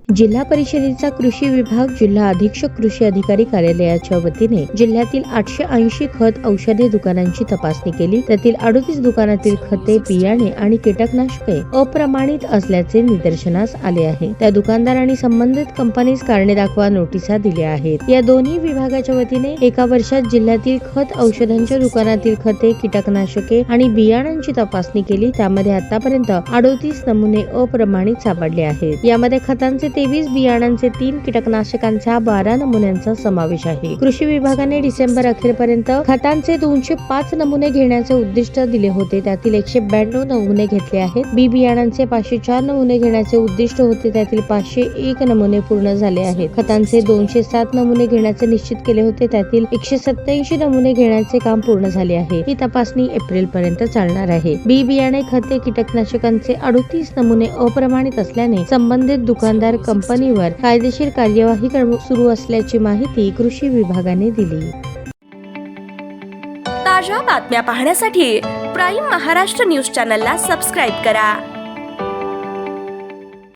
जिल्हा परिषदेचा कृषी विभाग जिल्हा अधीक्षक कृषी अधिकारी कार्यालयाच्या वतीने जिल्ह्यातील 880 खत औषधे दुकानांची तपासणी केली। त्यातील 38 दुकानातील खते, बियाणे आणि कीटकनाशके अप्रमाणित असल्याचे निदर्शनास आले आहे। त्या दुकानदारांनी संबंधित कंपनीस कारणे दाखवा नोटिसा दिल्या आहेत। या दोन्ही विभागाच्या वतीने एका वर्षात जिल्ह्यातील खत औषधांच्या दुकानातील खते, कीटकनाशके आणि बियाणांची तपासणी केली। त्यामध्ये आतापर्यंत 38 नमुने अप्रमाणित सापडले आहेत। यामध्ये खतांचे 23, बियाणांचे 3, कीटकनाशकांच्या 12 नमुन्यांचा समावेश आहे। कृषी विभागाने डिसेंबर अखेरपर्यंत खतांचे 205 नमुने घेण्याचे उद्दिष्ट दिले होते। त्यातील 192 नमुने घेतले आहेत। बी बियाणांचे 504 नमुने घेण्याचे उद्दिष्ट होते। त्यातील 501 नमुने पूर्ण झाले आहेत। खतांचे 207 नमुने घेण्याचे निश्चित केले होते। त्यातील 187 नमुने घेण्याचे काम पूर्ण झाले आहे। ही तपासणी एप्रिल पर्यंत चालणार आहे। बी बियाणे, खते, कीटकनाशकांचे 38 नमुने अप्रमाणित असल्याने संबंधित दुकानदार कंपनीवर कायदेशीर कार्यवाही सुरू असल्याची माहिती कृषी विभागाने दिली। ताज्या बातम्या पाहण्यासाठी प्राईम महाराष्ट्र न्यूज चॅनलला सबस्क्राईब करा।